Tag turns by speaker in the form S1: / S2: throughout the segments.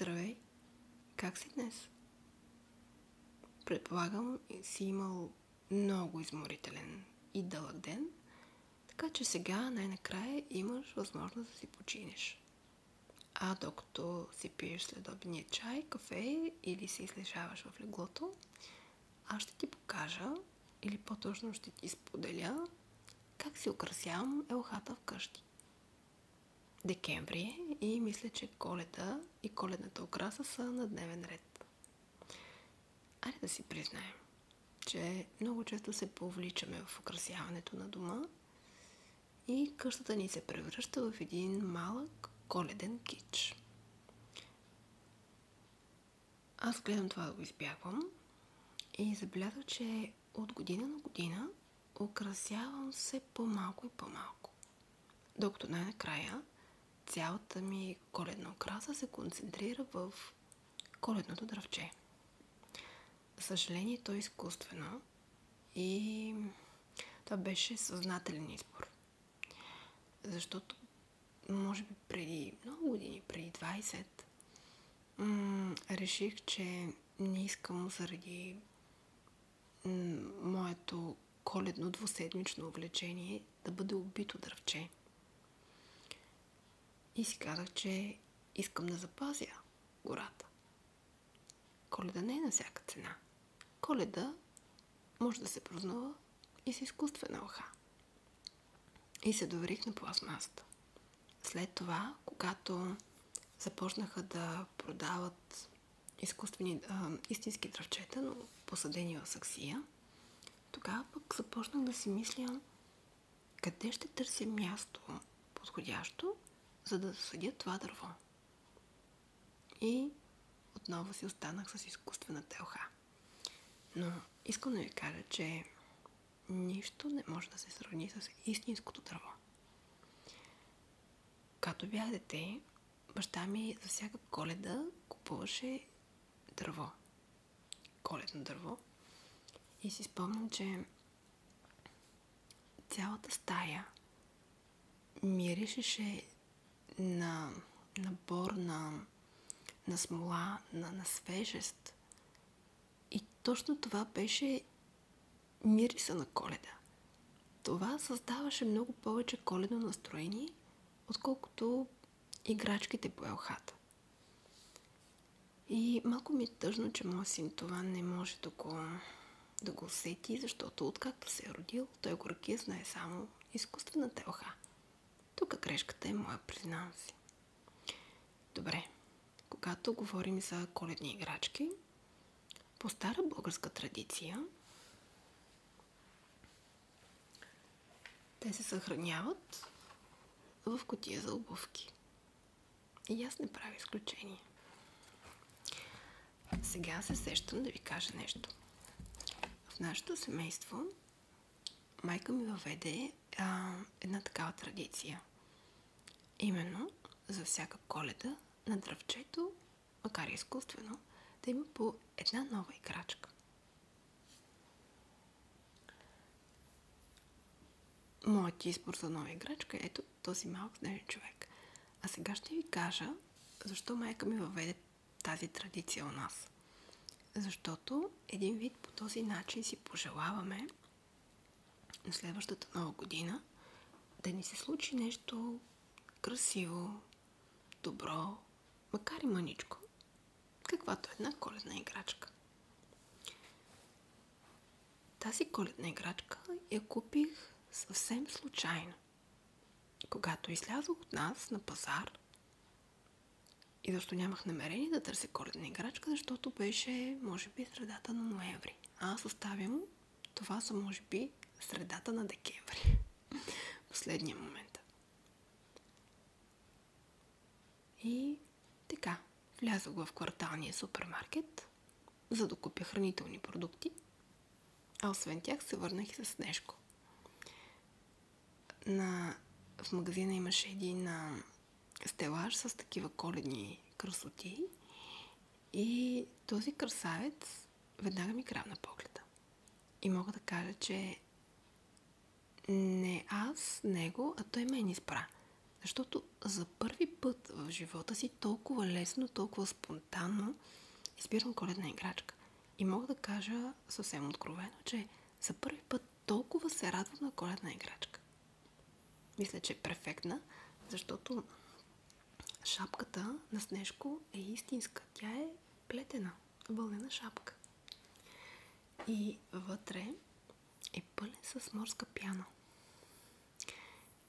S1: Здравей! Как си днес? Предполагам, си имал много изморителен и дълъг ден, така че сега най-накрая имаш възможност да си починеш. А докато си пиеш следобедния чай, кафе или се излежаваш в леглото, аз ще ти покажа, или по-точно ще ти споделя, как си украсявам елхата вкъщи. Декември е и мисля, че Коледа и коледната украса са на дневен ред. Айде да си признаем, че много често се повличаме в украсяването на дома и къщата ни се превръща в един малък коледен кич. Аз гледам това да го избягвам и забелязах, че от година на година украсявам все по-малко и по-малко. Докато най-накрая цялата ми коледна украса се концентрира в коледното дръвче. За съжаление, то е изкуствено и това беше съзнателен избор. Защото, може би преди много години, преди 20, реших, че не искам заради моето коледно двуседмично увлечение да бъде убито дръвче. И си казах, че искам да запазя гората. Коледа не е на всяка цена. Коледа може да се празнува и с изкуствена елха. И се доверих на пластмасата. След това, когато започнаха да продават истински дръвчета, но посадени в саксия, тогава пък започнах да си мисля къде ще търся място подходящо, за да засадя това дърво. И отново си останах с изкуствената елха. Но искам да ви кажа, че нищо не може да се сравни с истинското дърво. Когато бях дете, баща ми за всяка Коледа купуваше дърво. Коледно дърво. И си спомням, че цялата стая миришеше на бор, на смола, на свежест. И точно това беше мириса на Коледа. Това създаваше много повече коледно настроение, отколкото играчките по елхата. И малко ми е тъжно, че моят син това не може да го усети, защото откакто се е родил, той горки знае само изкуствената елха. Тук грешката е моя, признавам си. Добре, когато говорим за коледни играчки, по стара българска традиция, те се съхраняват в кутия за обувки. И аз не правя изключение. Сега се сещам да ви кажа нещо. В нашето семейство майка ми въведе една такава традиция. Именно за всяка Коледа на дръвчето, макар и изкуствено, да има по една нова играчка. Моят избор за нова играчка е ето този малък снежен човек. А сега ще ви кажа защо майка ми въведе тази традиция у нас. Защото един вид по този начин си пожелаваме на следващата нова година да ни се случи нещо красиво, добро, макар и мъничко, каквато е една коледна играчка. Тази коледна играчка я купих съвсем случайно. Когато излязох от нас на пазар, и защо нямах намерение да търся коледна играчка, защото беше, може би, средата на ноември. А аз оставям това за, може би, средата на декември. Последния момент. И така, влязох в кварталния супермаркет, за да купя хранителни продукти, а освен тях се върнах и с Снежко. В магазина имаше един стелаж с такива коледни красоти и този красавец веднага ми грабна погледа. И мога да кажа, че не аз него, а той мен избра. Защото за първи път в живота си толкова лесно, толкова спонтанно избирам коледна играчка. И мога да кажа съвсем откровено, че за първи път толкова се радвам на коледна играчка. Мисля, че е перфектна, защото шапката на Снежко е истинска. Тя е плетена, вълнена шапка. И вътре е пълен с морска пяна.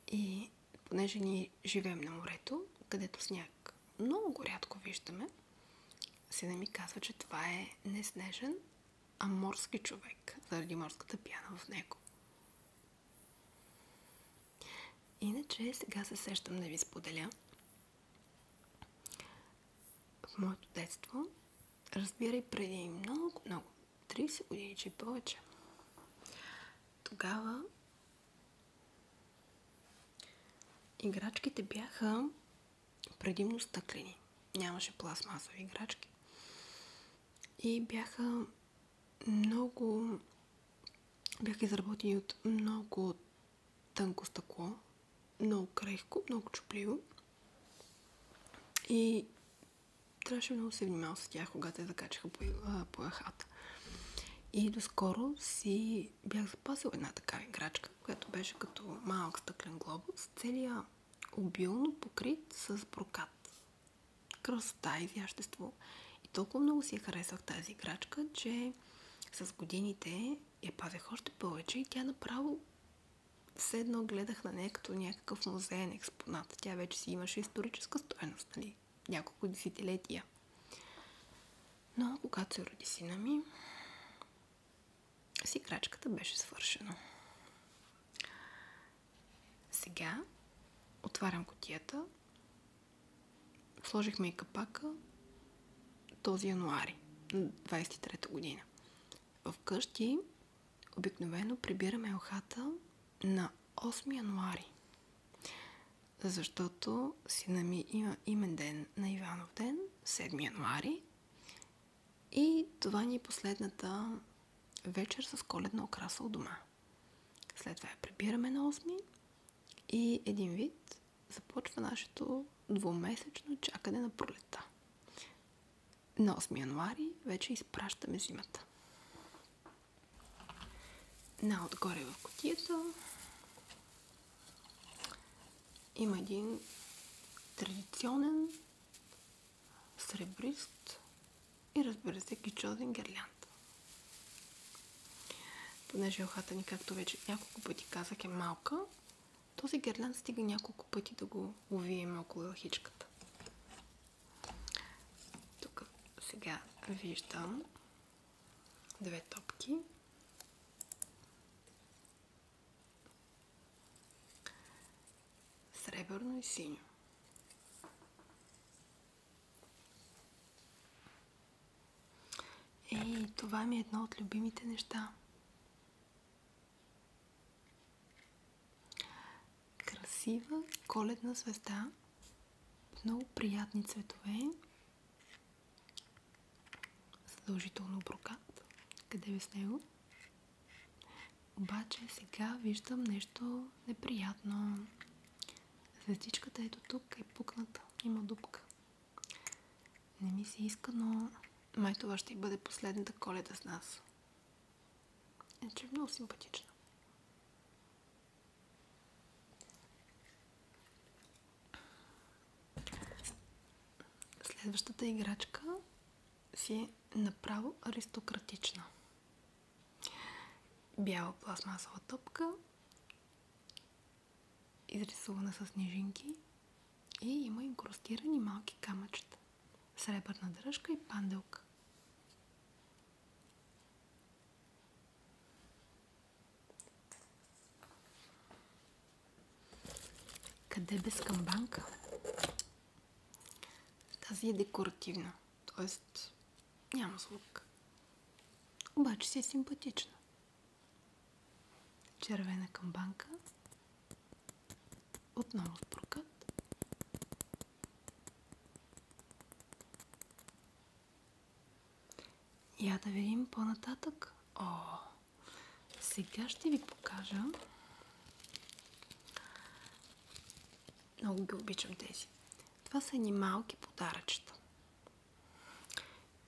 S1: И понеже ние живеем на морето, където сняг много рядко виждаме, сина ми казва, че това е не снежен, а морски човек, заради морската пяна в него. Иначе сега се сещам да ви споделя. В моето детство, разбирай преди много, 30 години, че повече, тогава играчките бяха предимно стъклени. Нямаше пластмасови играчки. И бяха изработени от много тънко стъкло, много крехко, много чупливо. И трябваше много се внимава с тях, когато я закачаха по яхата. И доскоро си бях запасила една такава играчка, която беше като малък стъклен глобус, целия обилно покрит с брокат. Красота, изящество. И толкова много си я харесвах тази играчка, че с годините я пазех още повече и тя направо все едно гледах на нея като някакъв музеен експонат. Тя вече си имаше историческа стойност, нали? Няколко десетилетия. Но когато се роди сина ми, с играчката беше свършено. Сега отварям кутията, сложихме и капака този януари, на 23-та година. Вкъщи обикновено прибираме елхата на 8 януари, защото сина ми има имен ден на Иванов ден, 7 януари, и това ни е последната вечер с коледна украса у дома. След това я прибираме на 8 и един вид започва нашето двумесечно чакане на пролета. На 8 януари вече изпращаме зимата. Отгоре в кутията има един традиционен сребрист и, разбира се, кичозен гирлянд. Понеже елхата ни, както вече няколко пъти казах, е малка, този гирлянд стига няколко пъти да го увием около елхичката. Тук сега виждам две топки. Сребърно и синьо. Това ми е едно от любимите неща. Красива коледна звезда, много приятни цветове, задължително брокат, къде е с него. Обаче сега виждам нещо неприятно. Звездичката ето тук е пукната, има дупка. Не ми се иска, но май това ще бъде последната Коледа с нас. Иначе е много симпатична. Следващата играчка си е направо аристократична. Бяла пластмасова топка, изрисувана с снежинки и има инкрустирани малки камъчета. Сребърна дръжка и панделка. Къде без камбанка? Тази е декоративна, т.е. няма звук. Обаче си е симпатична. Червена камбанка. Отново с брокат. Я да видим по-нататък. Сега ще ви покажа Много ги обичам тези. Това са едни малки подаръчета.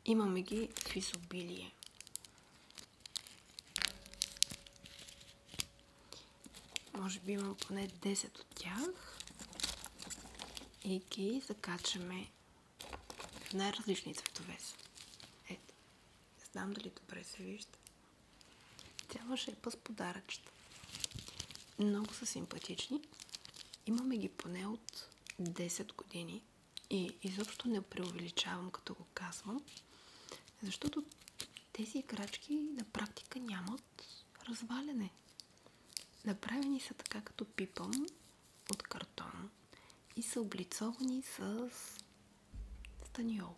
S1: Имаме ги в изобилие. Може би имам поне 10 от тях. И ги закачаме в най-различни цветове са. Ето. Не знам дали добре се вижда. Цяла шепа с подаръчета. Много са симпатични. Имаме ги поне от 10 години. И изобщо не преувеличавам, като го казвам. Защото тези играчки на практика нямат разваляне. Направени са така, като пипам от картон и са облицовани с станиол.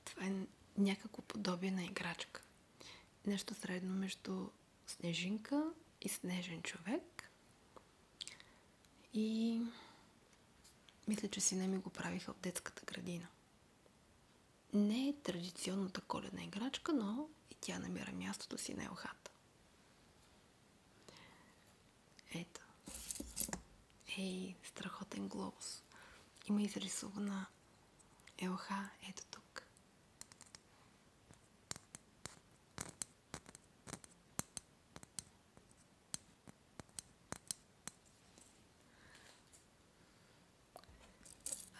S1: Това е някакво подобие на играчка. Нещо средно между снежинка и снежен човек. И мисля, че сина ми го правиха от детската градина. Не е традиционната коледна играчка, но и тя намира мястото си на елхата. Ето. Ей, страхотен глобус. Има изрисувана елха, ето тук.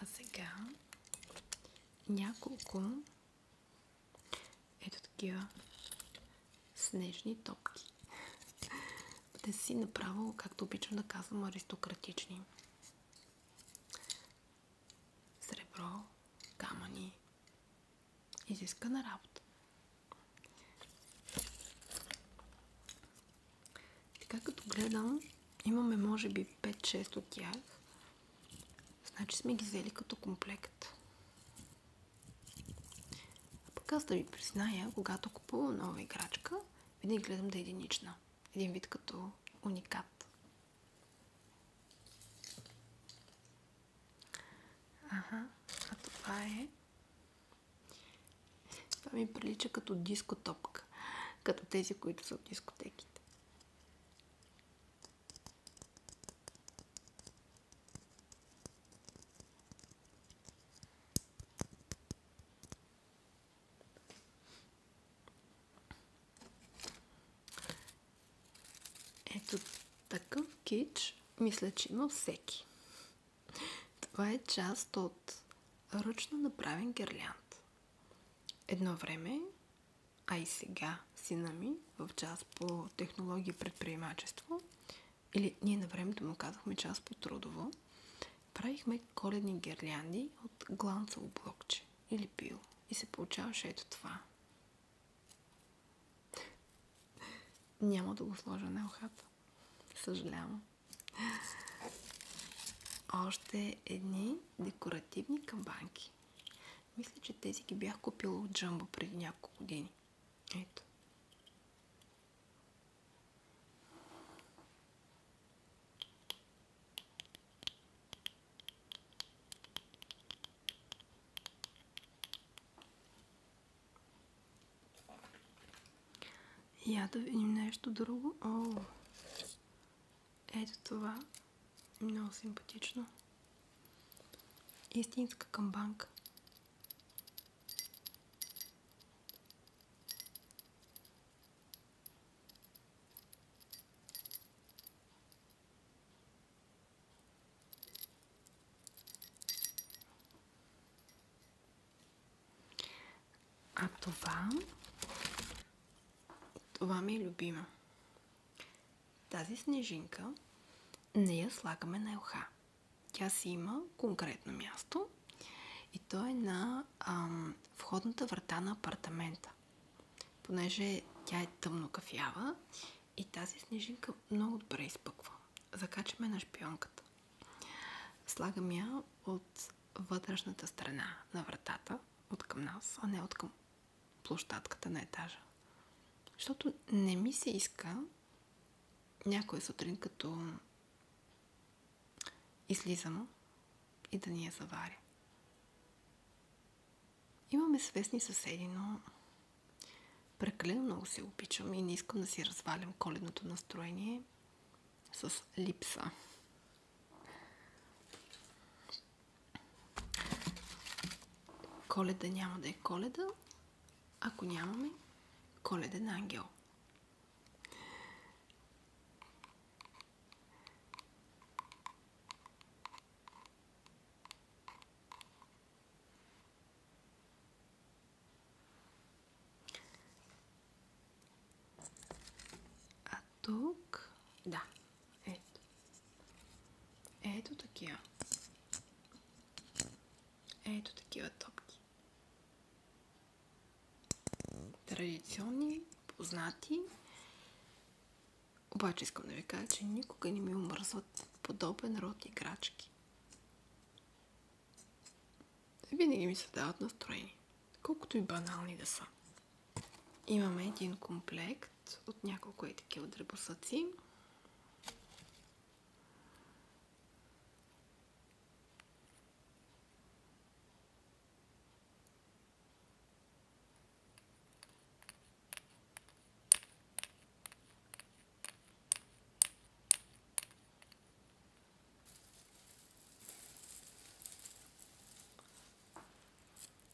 S1: А сега няколко ето такива снежни топки. Те си направо, както обичам да казвам, аристократични. Сребро, камъни. Изискана работа. Така като гледам, имаме може би 5-6 от тях. Значи сме ги взели като комплект. А пък аз да ви призная, когато купувам нова играчка, винаги гледам да е единична. Един вид като уникат. Ага, а това е... Това ми прилича като дискотопка. Като тези, които са от дискотеките. Ето такъв кич, мисля, че има всеки. Това е част от ръчно направен гирлянд. Едно време, а и сега сина ми в част по технология и предприемачество, или ние на времето му казахме част по трудово, правихме коледни гирлянди от гланцово блокче или пил. И се получаваше ето това. Няма да го сложа на елхата. Съжалявам. Още едни декоративни камбанки. Мисля, че тези ги бях купила от Джамбо преди няколко години. Ето. Я да видим нещо друго. О, ето това. Много симпатично. Истинска камбанка. А това ми е любима. Тази снежинка не я слагаме на елха. Тя си има конкретно място и то е на входната врата на апартамента. Понеже тя е тъмно кафява и тази снежинка много добре изпъква. Закачаме на шпионката. Слагам я от вътрешната страна на вратата, от към нас, а не от към площадката на етажа. Защото не ми се иска някоя сутрин, като излизам и да ни я заваря. Имаме свестни съседи, но прекалено много се обичам и не искам да си развалям коледното настроение с липса. Коледа няма да е Коледа, ако нямаме Коледен ангел. А тук, да, ето. Ето такива. Ето такива топки. Традиционни, познати. Обаче искам да ви кажа, че никога не ми омръзват подобен род играчки. Винаги ми се дават настроение, колкото и банални да са. Имаме един комплект от няколко такива дребосъци.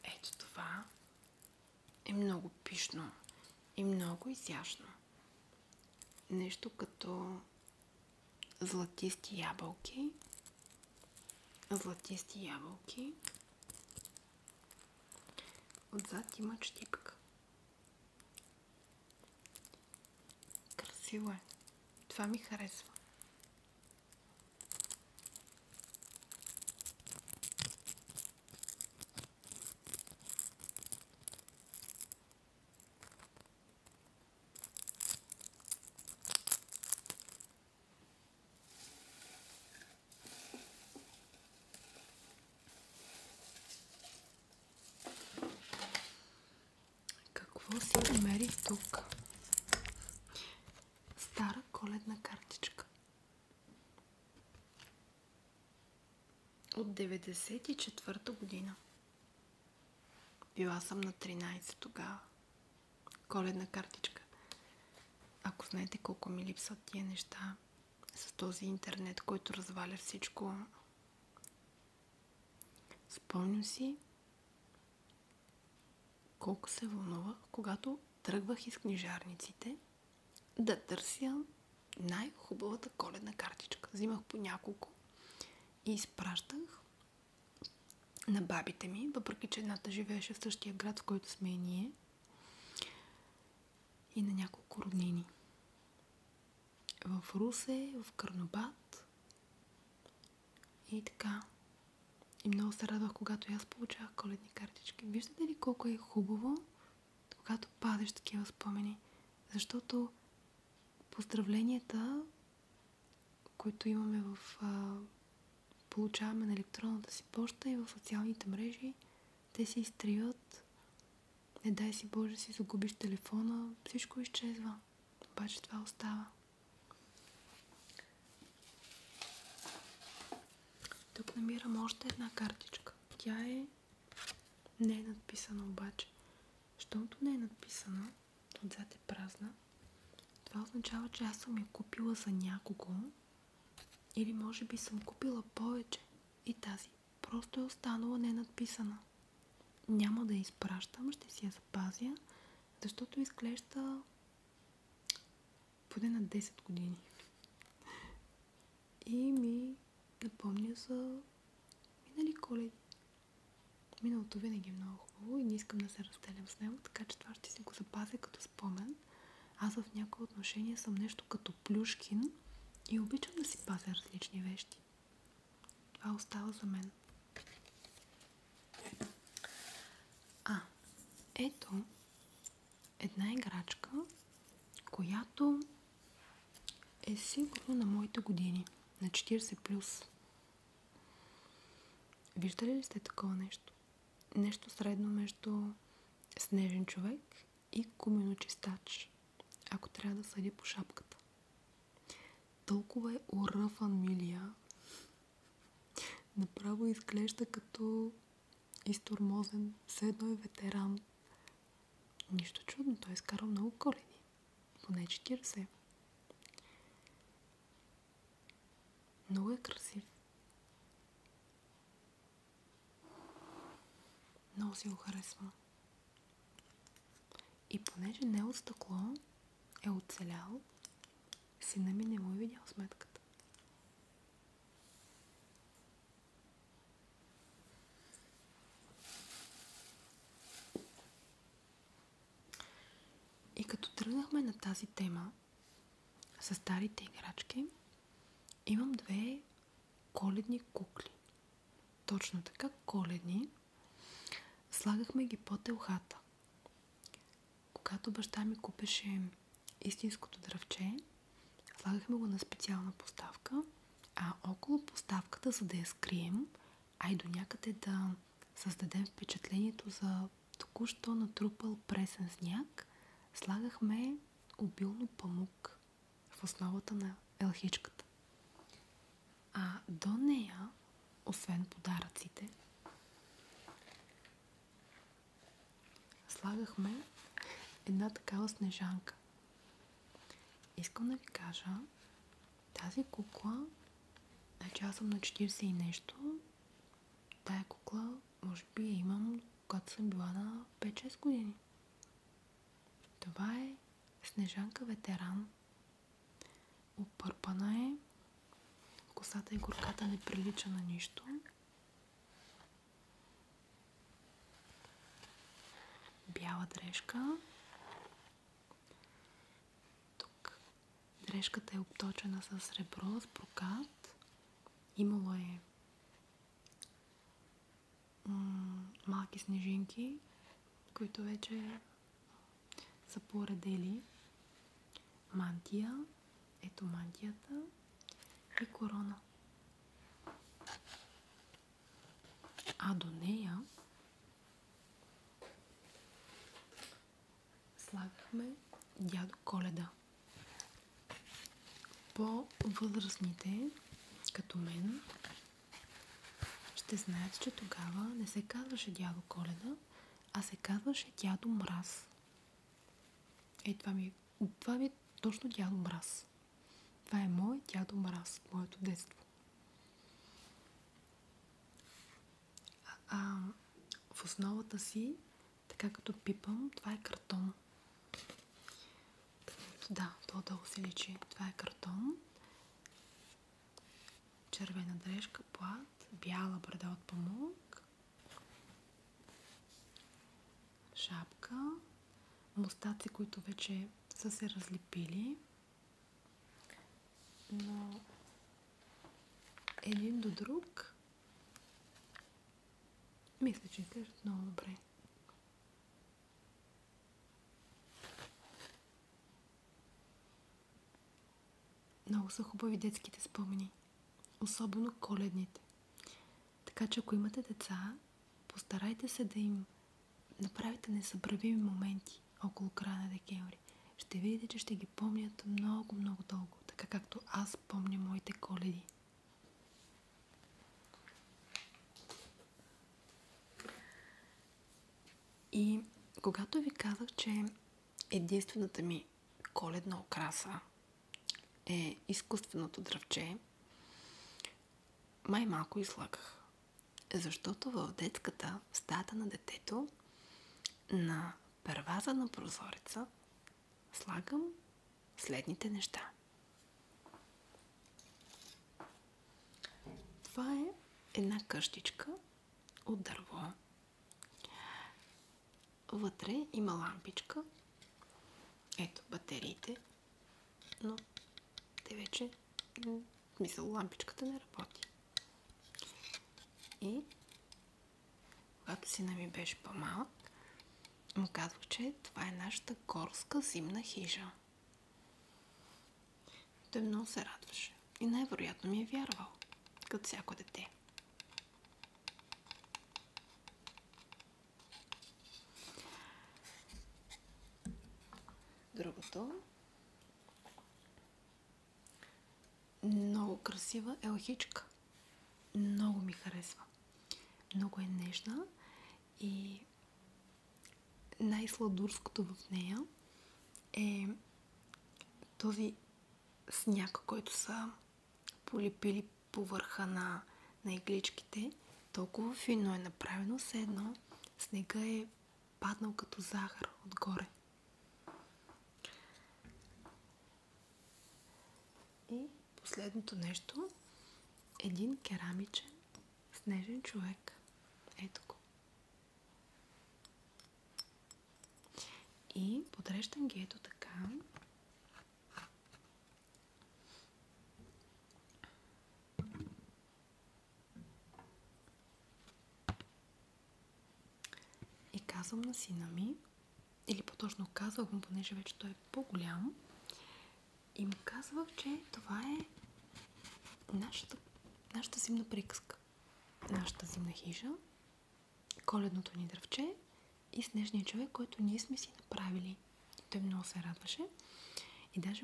S1: Ето това е много пишно и много изящно. Нещо като златисти ябълки. Златисти ябълки. Отзад има щипка. Красиво е. Това ми харесва. Какво си намерих тук? Стара коледна картичка. От 94-та година. Била съм на 13 тогава. Коледна картичка. Ако знаете колко ми липсват тия неща с този интернет, който разваля всичко. Спомням си колко се вълнувах, когато тръгвах из книжарниците да търся най-хубавата коледна картичка. Взимах по няколко и изпращах на бабите ми, въпреки че едната живееше в същия град, в който сме и ние, и на няколко роднини. В Русе, в Карнобат и така. И много се радвах, когато аз получавах коледни картички. Виждате ли колко е хубаво, когато падеш такива спомени? Защото поздравленията, които имаме получаваме на електронната си поща и в социалните мрежи, те се изтриват. Не дай си Боже, си загубиш телефона, всичко изчезва. Обаче това остава. Тук намирам още една картичка. Тя не е надписана обаче. Щото не е надписана, отзад е празна, това означава, че аз съм я купила за някого или може би съм купила повече и тази просто е останала ненадписана. Няма да я изпращам, ще си я запазя, защото изглежда поне на 10 години. И ми напомня за минали коледи. Миналото винаги е много хубаво и не искам да се разделям с него, така че това ще си го запазя като спомен. Аз в някои отношения съм нещо като Плюшкин и обичам да си пазя различни вещи. Това остава за мен. Ето една играчка, която е сигурно на моите години, на 40+. Виждали ли сте такова нещо? Нещо средно между снежен човек и гуменочистач, ако трябва да съдя по шапката. Толкова е уръфан милия. Направо изглежда като изтормозен, все едно е ветеран. Нищо чудно, той е изкарал много коледи. Поне 40. Много е красив. Много си го харесвам. И понеже не е от стъкло, е оцелял, сина ми не му е видял сметката. И като тръгнахме на тази тема с старите играчки, имам 2 коледни кукли. Точно така, коледни. Слагахме ги под елхата. Когато баща ми купеше истинското дръвче, слагахме го на специална поставка, а около поставката, за да я скрием, а и до някъде да създадем впечатлението за току-що натрупал пресен сняг, слагахме обилно памук в основата на елхичката. А до нея, освен подаръците, слагахме една такава снежанка. Искам да ви кажа, тази кукла, значи аз съм на 40 и нещо, тая кукла може би имам, когато съм била на 5-6 години. Това е снежанка ветеран. Опърпана е, косата и горката не прилича на нищо. Бяла дрежка. Тук дрежката е обточена с сребро, с брокат. Имало е малки снежинки, които вече са поредели. Мантия. Ето мантията. И корона. А до нея слагахме дядо Коледа. По-възрастните, като мен, ще знаят, че тогава не се казваше дядо Коледа, а се казваше дядо Мраз. Това ми е точно дядо Мраз. Това е мой дядо Мраз, моето детство. В основата си, така като пипам, това е картон. Да, то долу се личи. Това е картон. Червена дрежка, плат, бяла брада от памук, шапка, мустаци, които вече са се разлепили, но един до друг мисля, че изглеждат много добре. Много са хубави детските спомени, особено коледните. Така че ако имате деца, постарайте се да им направите незабравими моменти около края на декември. Ще видите, че ще ги помнят много, много дълго, така както аз помня моите коледи. И когато ви казах, че единствената ми коледна украса е изкуственото дръвче, май малко излагах. Защото в детската, в стаята на детето, на перваза на прозореца слагам следните неща. Това е една къщичка от дърво. Вътре има лампичка. Ето батериите, но те вече, лампичката не работи. И когато сина ми беше по-малък, му казвах, че това е нашата горска зимна хижа. Той много се радваше и най-вероятно ми е вярвал, като всяко дете. Другото, много красива елхичка. Много ми харесва. много е нежна и най-сладурското в нея е този сняг, който са полепили по върха на игличките. Толкова финно е направено, все едно снега е паднал като захар отгоре. И последното нещо, един керамичен снежен човек. Ето го. И подреждам ги ето така. И казвам на сина ми, или по-точно казвах му, понеже вече той е по-голям, и му казвах, че това е нашата зимна приказка. Нашата зимна хижа, коледното ни дръвче и снежния човек, който ние сме си направили. И той много се радваше. И даже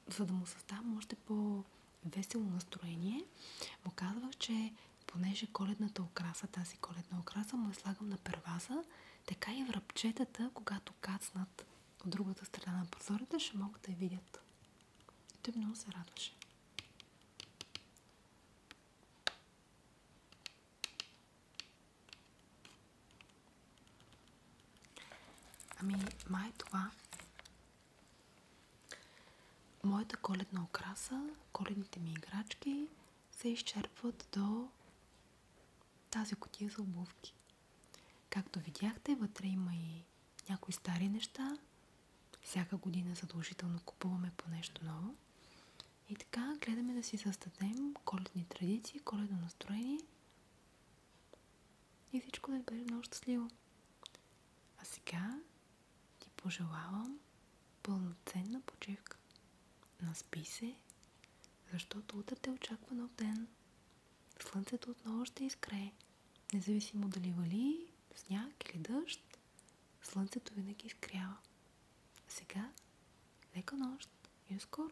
S1: за да му създавам още по-весело настроение, му казвах, че понеже коледната украса, тази коледна украса му я слагам на перваза, така и връбчетата, когато кацнат от другата страна на прозорите, ще могат да я видят. И той много се радваше. Ами, май това. Моята коледна украса, коледните ми играчки се изчерпват до тази кутия за обувки. Както видяхте, вътре има и някои стари неща. Всяка година задължително купуваме по нещо ново. И така гледаме да си създадем коледни традиции, коледно настроение и всичко да бъде много щастливо. А сега ти пожелавам пълноценна почивка. Наспи се, защото утре те очаква нов ден. Слънцето отново ще изгрее. Независимо дали вали сняг или дъжд, слънцето винаги изгрява. А сега, лека нощ и до скоро!